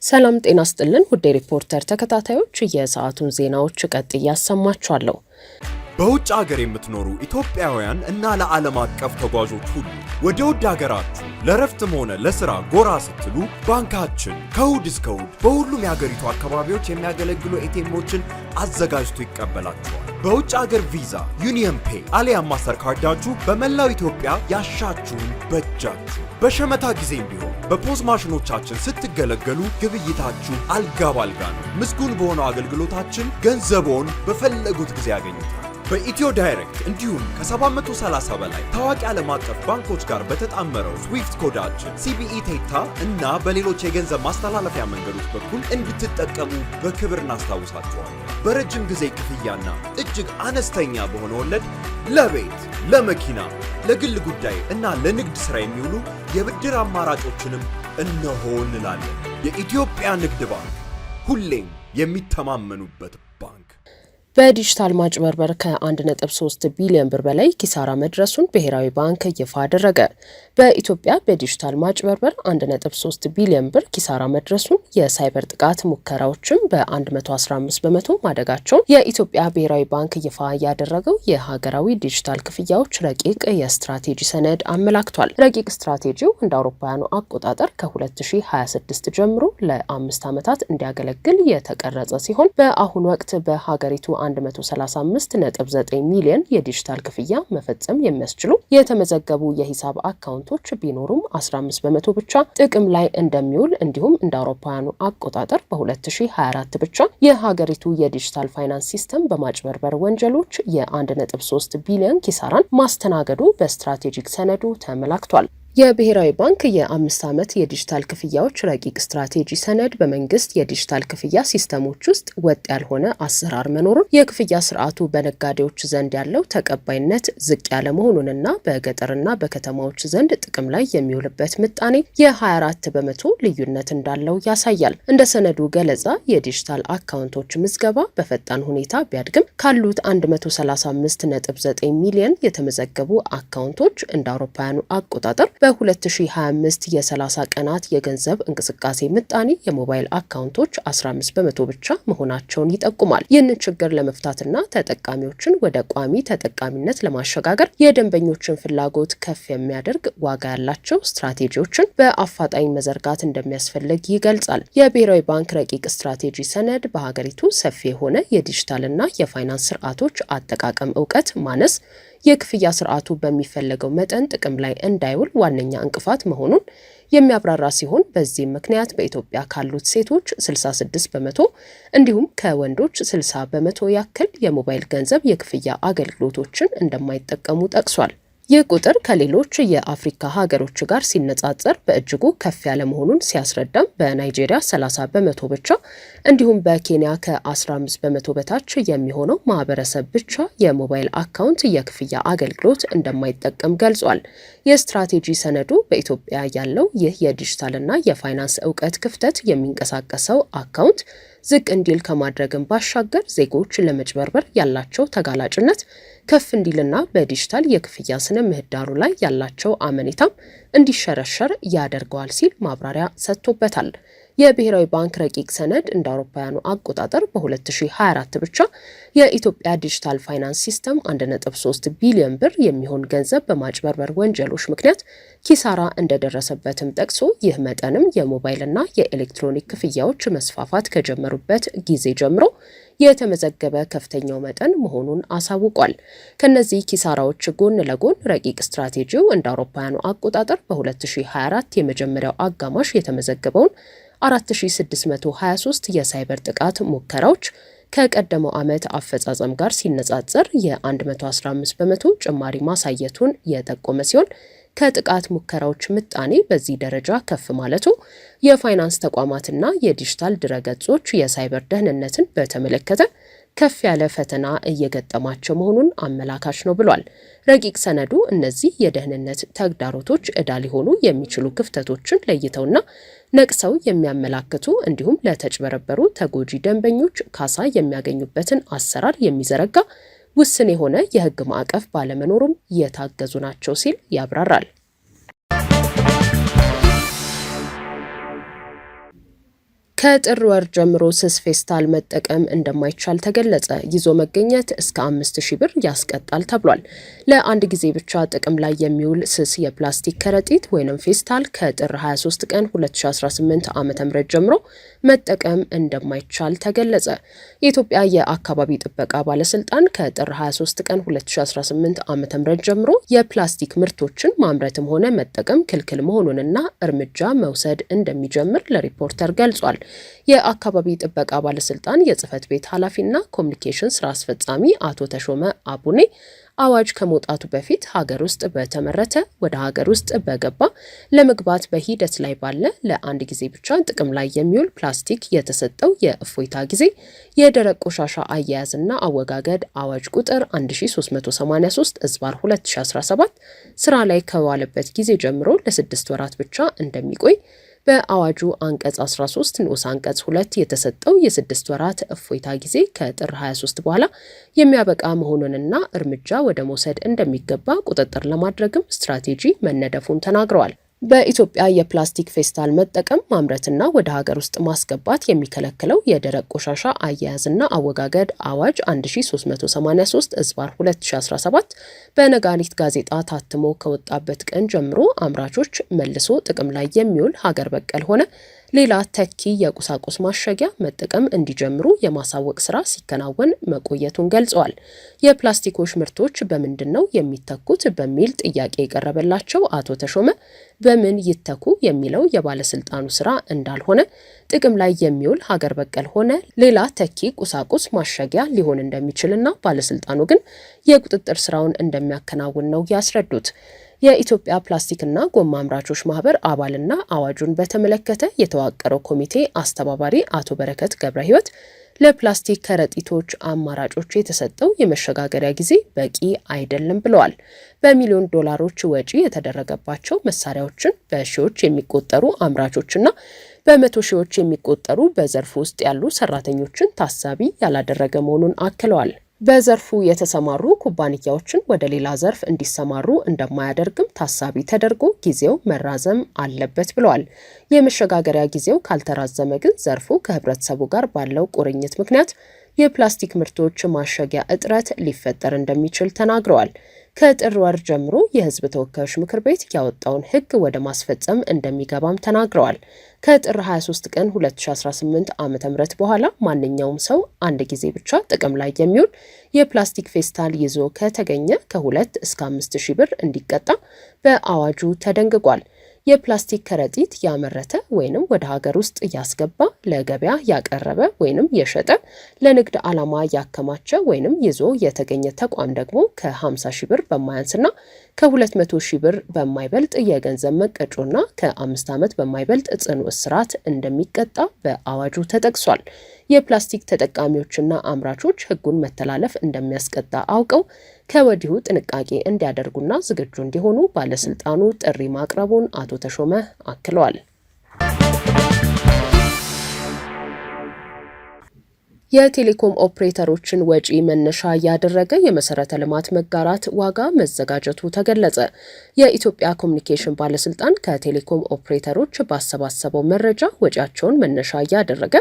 ሰላም ጤና ይስጥልን ውድ ሪፖርተር ተከታታዮች የሰዓቱን ዜናዎች ቀጥዬ ያሰማችኋለሁ። በውጭ ሀገር የምትኖሩ ኢትዮጵያውያን እና ለዓለም አቀፍ ተጓዦች ሁሉ ወደ ውድ ሀገራችሁ ለረፍትም ሆነ ለስራ ጎራ ስትሉ ባንካችን ከእሁድ እስከ እሁድ በሁሉም የሀገሪቱ አካባቢዎች የሚያገለግሉ ኤቲኤሞችን አዘጋጅቶ ይቀበላችኋል። በውጭ ሀገር ቪዛ፣ ዩኒየን ፔይ አሊያም ማስተር ካርዳችሁ በመላው ኢትዮጵያ ያሻችሁን በእጃችሁ በሸመታ ጊዜም ቢሆን በፖዝ ማሽኖቻችን ስትገለገሉ ግብይታችሁ አልጋ ባልጋ ነው። ምስጉን በሆነው አገልግሎታችን ገንዘቦን በፈለጉት ጊዜ ያገኙታል። በኢትዮ ዳይሬክት እንዲሁም ከ730 በላይ ታዋቂ ዓለም አቀፍ ባንኮች ጋር በተጣመረው ስዊፍት ኮዳችን ሲቢኢ ቴታ እና በሌሎች የገንዘብ ማስተላለፊያ መንገዶች በኩል እንድትጠቀሙ በክብር እናስታውሳችኋለን። በረጅም ጊዜ ክፍያና እጅግ አነስተኛ በሆነ ወለድ ለቤት፣ ለመኪና፣ ለግል ጉዳይ እና ለንግድ ሥራ የሚውሉ የብድር አማራጮችንም እነሆ እንላለን። የኢትዮጵያ ንግድ ባንክ ሁሌም የሚተማመኑበት ባንክ። በዲጂታል ማጭበርበር ከ1.3 ቢሊዮን ብር በላይ ኪሳራ መድረሱን ብሔራዊ ባንክ ይፋ አደረገ። በኢትዮጵያ በዲጂታል ማጭበርበር 1.3 ቢሊዮን ብር ኪሳራ መድረሱን፣ የሳይበር ጥቃት ሙከራዎችም በ115 በመቶ ማደጋቸውን የኢትዮጵያ ብሔራዊ ባንክ ይፋ ያደረገው የሀገራዊ ዲጂታል ክፍያዎች ረቂቅ የስትራቴጂ ሰነድ አመላክቷል። ረቂቅ ስትራቴጂው እንደ አውሮፓውያኑ አቆጣጠር ከ2026 ጀምሮ ለ5 ዓመታት እንዲያገለግል የተቀረጸ ሲሆን በአሁኑ ወቅት በሀገሪቱ 135.9 ሚሊዮን የዲጂታል ክፍያ መፈጸም የሚያስችሉ የተመዘገቡ የሂሳብ አካውንቶች ቢኖሩም 15 በመቶ ብቻ ጥቅም ላይ እንደሚውል እንዲሁም እንደ አውሮፓውያኑ አቆጣጠር በ2024 ብቻ የሀገሪቱ የዲጂታል ፋይናንስ ሲስተም በማጭበርበር ወንጀሎች የ1.3 ቢሊዮን ኪሳራን ማስተናገዱ በስትራቴጂክ ሰነዱ ተመላክቷል። የብሔራዊ ባንክ የ5 ዓመት የዲጂታል ክፍያዎች ረቂቅ ስትራቴጂ ሰነድ በመንግስት የዲጂታል ክፍያ ሲስተሞች ውስጥ ወጥ ያልሆነ አሰራር መኖሩን፣ የክፍያ ስርዓቱ በነጋዴዎች ዘንድ ያለው ተቀባይነት ዝቅ ያለ መሆኑንና በገጠርና በከተማዎች ዘንድ ጥቅም ላይ የሚውልበት ምጣኔ የ24 በመቶ ልዩነት እንዳለው ያሳያል። እንደ ሰነዱ ገለጻ የዲጂታል አካውንቶች ምዝገባ በፈጣን ሁኔታ ቢያድግም ካሉት 135.9 ሚሊዮን የተመዘገቡ አካውንቶች እንደ አውሮፓውያኑ አቆጣጠር በ2025 የ30 ቀናት የገንዘብ እንቅስቃሴ ምጣኔ የሞባይል አካውንቶች 15 በመቶ ብቻ መሆናቸውን ይጠቁማል። ይህንን ችግር ለመፍታትና ተጠቃሚዎችን ወደ ቋሚ ተጠቃሚነት ለማሸጋገር የደንበኞችን ፍላጎት ከፍ የሚያደርግ ዋጋ ያላቸው ስትራቴጂዎችን በአፋጣኝ መዘርጋት እንደሚያስፈልግ ይገልጻል። የብሔራዊ ባንክ ረቂቅ ስትራቴጂ ሰነድ በሀገሪቱ ሰፊ የሆነ የዲጂታልና የፋይናንስ ስርዓቶች አጠቃቀም እውቀት ማነስ የክፍያ ስርዓቱ በሚፈለገው መጠን ጥቅም ላይ እንዳይውል ዋነኛ እንቅፋት መሆኑን የሚያብራራ ሲሆን በዚህም ምክንያት በኢትዮጵያ ካሉት ሴቶች 66 በመቶ እንዲሁም ከወንዶች 60 በመቶ ያክል የሞባይል ገንዘብ የክፍያ አገልግሎቶችን እንደማይጠቀሙ ጠቅሷል። ይህ ቁጥር ከሌሎች የአፍሪካ ሀገሮች ጋር ሲነጻጸር በእጅጉ ከፍ ያለ መሆኑን ሲያስረዳም በናይጄሪያ 30 በመቶ ብቻ እንዲሁም በኬንያ ከ15 በመቶ በታች የሚሆነው ማህበረሰብ ብቻ የሞባይል አካውንት የክፍያ አገልግሎት እንደማይጠቀም ገልጿል። የስትራቴጂ ሰነዱ በኢትዮጵያ ያለው ይህ የዲጂታልና የፋይናንስ እውቀት ክፍተት የሚንቀሳቀሰው አካውንት ዝቅ እንዲል ከማድረግን ባሻገር ዜጎች ለመጭበርበር ያላቸው ተጋላጭነት ከፍ እንዲልና በዲጂታል የክፍያ ስነ ምህዳሩ ላይ ያላቸው አመኔታም እንዲሸረሸር ያደርገዋል ሲል ማብራሪያ ሰጥቶበታል። የብሔራዊ ባንክ ረቂቅ ሰነድ እንደ አውሮፓውያኑ አቆጣጠር በ2024 ብቻ የኢትዮጵያ ዲጂታል ፋይናንስ ሲስተም 1.3 ቢሊዮን ብር የሚሆን ገንዘብ በማጭበርበር ወንጀሎች ምክንያት ኪሳራ እንደደረሰበትም ጠቅሶ ይህ መጠንም የሞባይልና የኤሌክትሮኒክ ክፍያዎች መስፋፋት ከጀመሩበት ጊዜ ጀምሮ የተመዘገበ ከፍተኛው መጠን መሆኑን አሳውቋል። ከነዚህ ኪሳራዎች ጎን ለጎን ረቂቅ ስትራቴጂው እንደ አውሮፓውያኑ አቆጣጠር በ2024 የመጀመሪያው አጋማሽ የተመዘገበውን 4623 የሳይበር ጥቃት ሙከራዎች ከቀደመው ዓመት አፈጻጸም ጋር ሲነጻጸር የ115 በመቶ ጭማሪ ማሳየቱን የጠቆመ ሲሆን ከጥቃት ሙከራዎች ምጣኔ በዚህ ደረጃ ከፍ ማለቱ የፋይናንስ ተቋማትና የዲጂታል ድረገጾች የሳይበር ደህንነትን በተመለከተ ከፍ ያለ ፈተና እየገጠማቸው መሆኑን አመላካች ነው ብሏል። ረቂቅ ሰነዱ እነዚህ የደህንነት ተግዳሮቶች ዕዳ ሊሆኑ የሚችሉ ክፍተቶችን ለይተውና ነቅሰው የሚያመላክቱ እንዲሁም ለተጭበረበሩ ተጎጂ ደንበኞች ካሳ የሚያገኙበትን አሰራር የሚዘረጋ ውስን የሆነ የሕግ ማዕቀፍ ባለመኖሩም የታገዙ ናቸው ሲል ያብራራል። ከጥር ወር ጀምሮ ስስ ፌስታል መጠቀም እንደማይቻል ተገለጸ። ይዞ መገኘት እስከ 5000 ብር ያስቀጣል ተብሏል። ለአንድ ጊዜ ብቻ ጥቅም ላይ የሚውል ስስ የፕላስቲክ ከረጢት ወይንም ፌስታል ከጥር 23 ቀን 2018 ዓ.ም ጀምሮ መጠቀም እንደማይቻል ተገለጸ። የኢትዮጵያ የአካባቢ ጥበቃ ባለስልጣን ከጥር 23 ቀን 2018 ዓ.ም ጀምሮ የፕላስቲክ ምርቶችን ማምረትም ሆነ መጠቀም ክልክል መሆኑንና እርምጃ መውሰድ እንደሚጀምር ለሪፖርተር ገልጿል። የአካባቢ ጥበቃ ባለስልጣን የጽህፈት ቤት ኃላፊና ኮሚኒኬሽን ስራ አስፈጻሚ አቶ ተሾመ አቡኔ አዋጅ ከመውጣቱ በፊት ሀገር ውስጥ በተመረተ ወደ ሀገር ውስጥ በገባ ለመግባት በሂደት ላይ ባለ ለአንድ ጊዜ ብቻ ጥቅም ላይ የሚውል ፕላስቲክ የተሰጠው የእፎይታ ጊዜ የደረቅ ቆሻሻ አያያዝና አወጋገድ አዋጅ ቁጥር 1383/2017 ስራ ላይ ከዋለበት ጊዜ ጀምሮ ለ6 ወራት ብቻ እንደሚቆይ በአዋጁ አንቀጽ 13 ንዑስ አንቀጽ 2 የተሰጠው የ6 ወራት እፎይታ ጊዜ ከጥር 23 በኋላ የሚያበቃ መሆኑንና እርምጃ ወደ መውሰድ እንደሚገባ ቁጥጥር ለማድረግም ስትራቴጂ መነደፉን ተናግረዋል። በኢትዮጵያ የፕላስቲክ ፌስታል መጠቀም ማምረትና ወደ ሀገር ውስጥ ማስገባት የሚከለክለው የደረቅ ቆሻሻ አያያዝና አወጋገድ አዋጅ 1383/2017 በነጋሪት ጋዜጣ ታትሞ ከወጣበት ቀን ጀምሮ አምራቾች መልሶ ጥቅም ላይ የሚውል ሀገር በቀል ሆነ ሌላ ተኪ የቁሳቁስ ማሸጊያ መጠቀም እንዲጀምሩ የማሳወቅ ስራ ሲከናወን መቆየቱን ገልጸዋል። የፕላስቲኮች ምርቶች በምንድን ነው የሚተኩት በሚል ጥያቄ የቀረበላቸው አቶ ተሾመ በምን ይተኩ የሚለው የባለስልጣኑ ስራ እንዳልሆነ፣ ጥቅም ላይ የሚውል ሀገር በቀል ሆነ ሌላ ተኪ ቁሳቁስ ማሸጊያ ሊሆን እንደሚችልና ባለስልጣኑ ግን የቁጥጥር ስራውን እንደሚያከናውን ነው ያስረዱት። የኢትዮጵያ ፕላስቲክና ጎማ አምራቾች ማህበር አባልና አዋጁን በተመለከተ የተዋቀረው ኮሚቴ አስተባባሪ አቶ በረከት ገብረ ሕይወት ለፕላስቲክ ከረጢቶች አማራጮች የተሰጠው የመሸጋገሪያ ጊዜ በቂ አይደለም ብለዋል። በሚሊዮን ዶላሮች ወጪ የተደረገባቸው መሳሪያዎችን በሺዎች የሚቆጠሩ አምራቾችና በመቶ ሺዎች የሚቆጠሩ በዘርፉ ውስጥ ያሉ ሰራተኞችን ታሳቢ ያላደረገ መሆኑን አክለዋል። በዘርፉ የተሰማሩ ኩባንያዎችን ወደ ሌላ ዘርፍ እንዲሰማሩ እንደማያደርግም ታሳቢ ተደርጎ ጊዜው መራዘም አለበት ብለዋል። የመሸጋገሪያ ጊዜው ካልተራዘመ ግን ዘርፉ ከህብረተሰቡ ጋር ባለው ቁርኝት ምክንያት የፕላስቲክ ምርቶች ማሸጊያ እጥረት ሊፈጠር እንደሚችል ተናግረዋል። ከጥር ወር ጀምሮ የህዝብ ተወካዮች ምክር ቤት ያወጣውን ህግ ወደ ማስፈጸም እንደሚገባም ተናግረዋል። ከጥር 23 ቀን 2018 ዓ.ም በኋላ ማንኛውም ሰው አንድ ጊዜ ብቻ ጥቅም ላይ የሚውል የፕላስቲክ ፌስታል ይዞ ከተገኘ ከ2 እስከ 5000 ብር እንዲቀጣ በአዋጁ ተደንግጓል። የፕላስቲክ ከረጢት ያመረተ ወይንም ወደ ሀገር ውስጥ ያስገባ፣ ለገበያ ያቀረበ ወይንም የሸጠ፣ ለንግድ ዓላማ ያከማቸ ወይንም ይዞ የተገኘ ተቋም ደግሞ ከ50,000 ብር በማያንስና ከ200,000 ብር በማይበልጥ የገንዘብ መቀጮና ከ5 ዓመት በማይበልጥ ጽኑ እስራት እንደሚቀጣ በአዋጁ ተጠቅሷል። የፕላስቲክ ተጠቃሚዎችና አምራቾች ህጉን መተላለፍ እንደሚያስቀጣ አውቀው ከወዲሁ ጥንቃቄ እንዲያደርጉና ዝግጁ እንዲሆኑ ባለስልጣኑ ጥሪ ማቅረቡን አቶ ተሾመ አክለዋል። የቴሌኮም ኦፕሬተሮችን ወጪ መነሻ ያደረገ የመሰረተ ልማት መጋራት ዋጋ መዘጋጀቱ ተገለጸ። የኢትዮጵያ ኮሚኒኬሽን ባለስልጣን ከቴሌኮም ኦፕሬተሮች ባሰባሰበው መረጃ ወጪያቸውን መነሻ ያደረገ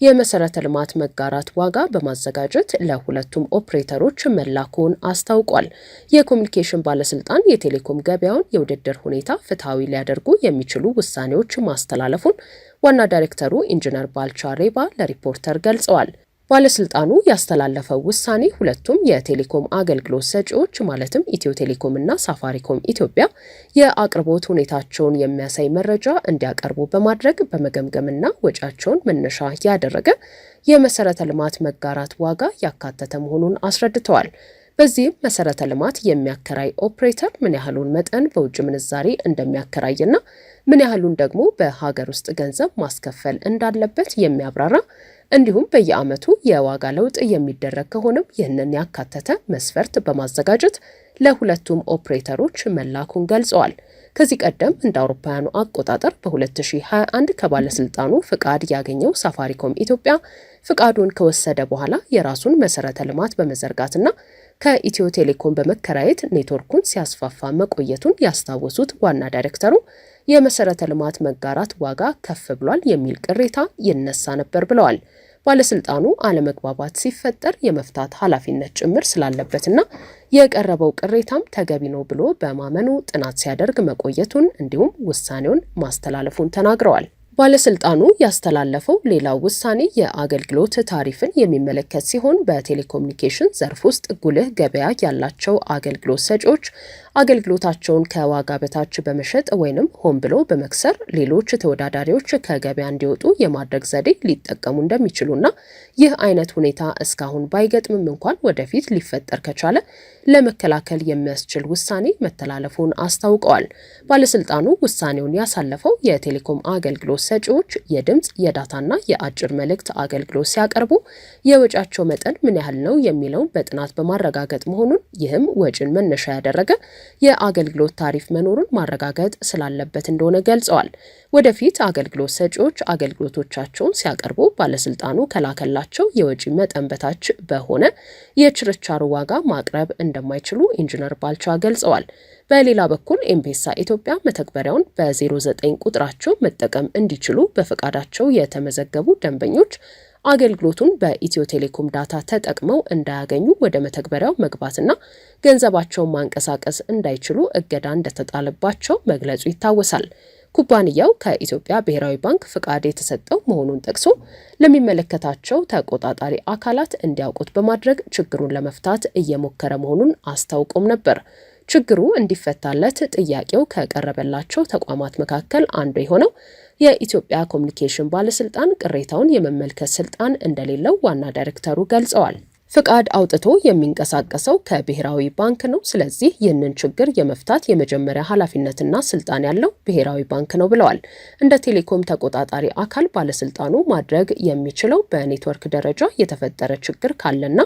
የመሰረተ ልማት መጋራት ዋጋ በማዘጋጀት ለሁለቱም ኦፕሬተሮች መላኩን አስታውቋል። የኮሚኒኬሽን ባለስልጣን የቴሌኮም ገበያውን የውድድር ሁኔታ ፍትሐዊ ሊያደርጉ የሚችሉ ውሳኔዎች ማስተላለፉን ዋና ዳይሬክተሩ ኢንጂነር ባልቻ ሬባ ለሪፖርተር ገልጸዋል። ባለስልጣኑ ያስተላለፈው ውሳኔ ሁለቱም የቴሌኮም አገልግሎት ሰጪዎች ማለትም ኢትዮ ቴሌኮም እና ሳፋሪኮም ኢትዮጵያ የአቅርቦት ሁኔታቸውን የሚያሳይ መረጃ እንዲያቀርቡ በማድረግ በመገምገምና ወጪያቸውን መነሻ ያደረገ የመሰረተ ልማት መጋራት ዋጋ ያካተተ መሆኑን አስረድተዋል። በዚህም መሰረተ ልማት የሚያከራይ ኦፕሬተር ምን ያህሉን መጠን በውጭ ምንዛሬ እንደሚያከራይና ምን ያህሉን ደግሞ በሀገር ውስጥ ገንዘብ ማስከፈል እንዳለበት የሚያብራራ እንዲሁም በየዓመቱ የዋጋ ለውጥ የሚደረግ ከሆነም ይህንን ያካተተ መስፈርት በማዘጋጀት ለሁለቱም ኦፕሬተሮች መላኩን ገልጸዋል። ከዚህ ቀደም እንደ አውሮፓውያኑ አቆጣጠር በ2021 ከባለስልጣኑ ፍቃድ ያገኘው ሳፋሪኮም ኢትዮጵያ ፍቃዱን ከወሰደ በኋላ የራሱን መሰረተ ልማት በመዘርጋትና ከኢትዮ ቴሌኮም በመከራየት ኔትወርኩን ሲያስፋፋ መቆየቱን ያስታወሱት ዋና ዳይሬክተሩ የመሰረተ ልማት መጋራት ዋጋ ከፍ ብሏል የሚል ቅሬታ ይነሳ ነበር ብለዋል። ባለስልጣኑ አለመግባባት ሲፈጠር የመፍታት ኃላፊነት ጭምር ስላለበትና የቀረበው ቅሬታም ተገቢ ነው ብሎ በማመኑ ጥናት ሲያደርግ መቆየቱን እንዲሁም ውሳኔውን ማስተላለፉን ተናግረዋል። ባለስልጣኑ ያስተላለፈው ሌላው ውሳኔ የአገልግሎት ታሪፍን የሚመለከት ሲሆን በቴሌኮሙኒኬሽን ዘርፍ ውስጥ ጉልህ ገበያ ያላቸው አገልግሎት ሰጪዎች አገልግሎታቸውን ከዋጋ በታች በመሸጥ ወይንም ሆን ብሎ በመክሰር ሌሎች ተወዳዳሪዎች ከገበያ እንዲወጡ የማድረግ ዘዴ ሊጠቀሙ እንደሚችሉና ይህ አይነት ሁኔታ እስካሁን ባይገጥምም እንኳን ወደፊት ሊፈጠር ከቻለ ለመከላከል የሚያስችል ውሳኔ መተላለፉን አስታውቀዋል። ባለስልጣኑ ውሳኔውን ያሳለፈው የቴሌኮም አገልግሎት ሰጪዎች የድምጽ የዳታና የአጭር መልእክት አገልግሎት ሲያቀርቡ የወጫቸው መጠን ምን ያህል ነው የሚለውን በጥናት በማረጋገጥ መሆኑን ይህም ወጪን መነሻ ያደረገ የአገልግሎት ታሪፍ መኖሩን ማረጋገጥ ስላለበት እንደሆነ ገልጸዋል። ወደፊት አገልግሎት ሰጪዎች አገልግሎቶቻቸውን ሲያቀርቡ ባለስልጣኑ ከላከላቸው የወጪ መጠን በታች በሆነ የችርቻሮ ዋጋ ማቅረብ እንደማይችሉ ኢንጂነር ባልቻ ገልጸዋል። በሌላ በኩል ኤምፔሳ ኢትዮጵያ መተግበሪያውን በ09 ቁጥራቸው መጠቀም እንዲችሉ በፈቃዳቸው የተመዘገቡ ደንበኞች አገልግሎቱን በኢትዮ ቴሌኮም ዳታ ተጠቅመው እንዳያገኙ ወደ መተግበሪያው መግባትና ገንዘባቸውን ማንቀሳቀስ እንዳይችሉ እገዳ እንደተጣለባቸው መግለጹ ይታወሳል። ኩባንያው ከኢትዮጵያ ብሔራዊ ባንክ ፍቃድ የተሰጠው መሆኑን ጠቅሶ ለሚመለከታቸው ተቆጣጣሪ አካላት እንዲያውቁት በማድረግ ችግሩን ለመፍታት እየሞከረ መሆኑን አስታውቆም ነበር። ችግሩ እንዲፈታለት ጥያቄው ከቀረበላቸው ተቋማት መካከል አንዱ የሆነው የኢትዮጵያ ኮሚኒኬሽን ባለስልጣን ቅሬታውን የመመልከት ስልጣን እንደሌለው ዋና ዳይሬክተሩ ገልጸዋል። ፍቃድ አውጥቶ የሚንቀሳቀሰው ከብሔራዊ ባንክ ነው። ስለዚህ ይህንን ችግር የመፍታት የመጀመሪያ ኃላፊነትና ስልጣን ያለው ብሔራዊ ባንክ ነው ብለዋል። እንደ ቴሌኮም ተቆጣጣሪ አካል ባለስልጣኑ ማድረግ የሚችለው በኔትወርክ ደረጃ የተፈጠረ ችግር ካለና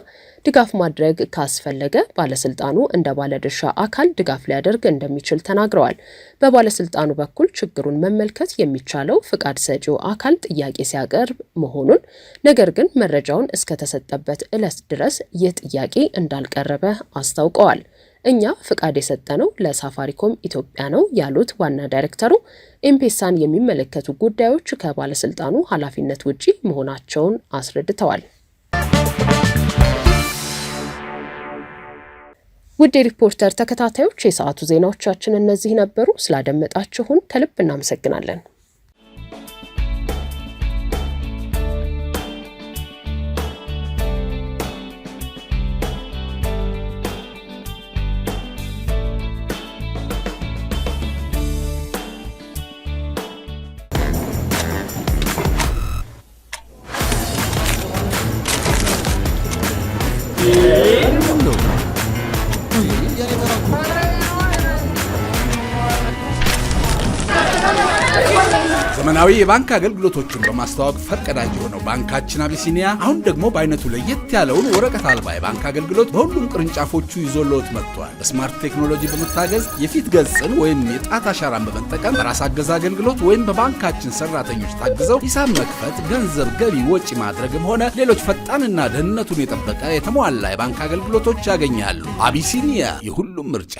ድጋፍ ማድረግ ካስፈለገ ባለስልጣኑ እንደ ባለድርሻ አካል ድጋፍ ሊያደርግ እንደሚችል ተናግረዋል። በባለስልጣኑ በኩል ችግሩን መመልከት የሚቻለው ፍቃድ ሰጪው አካል ጥያቄ ሲያቀርብ መሆኑን፣ ነገር ግን መረጃውን እስከተሰጠበት ዕለት ድረስ ይህ ጥያቄ እንዳልቀረበ አስታውቀዋል። እኛ ፍቃድ የሰጠነው ለሳፋሪኮም ኢትዮጵያ ነው ያሉት ዋና ዳይሬክተሩ ኤምፔሳን የሚመለከቱ ጉዳዮች ከባለስልጣኑ ኃላፊነት ውጪ መሆናቸውን አስረድተዋል። ውድ ሪፖርተር ተከታታዮች የሰዓቱ ዜናዎቻችን እነዚህ ነበሩ። ስላደመጣችሁን ከልብ እናመሰግናለን። ዘመናዊ የባንክ አገልግሎቶችን በማስተዋወቅ ፈርቀዳጅ የሆነው ባንካችን አቢሲኒያ አሁን ደግሞ በአይነቱ ለየት ያለውን ወረቀት አልባ የባንክ አገልግሎት በሁሉም ቅርንጫፎቹ ይዞልዎት መጥቷል። በስማርት ቴክኖሎጂ በመታገዝ የፊት ገጽን ወይም የጣት አሻራን በመጠቀም በራስ አገዝ አገልግሎት ወይም በባንካችን ሰራተኞች ታግዘው ሂሳብ መክፈት፣ ገንዘብ ገቢ ወጪ ማድረግም ሆነ ሌሎች ፈጣንና ደህንነቱን የጠበቀ የተሟላ የባንክ አገልግሎቶች ያገኛሉ። አቢሲኒያ የሁሉም ምርጫ።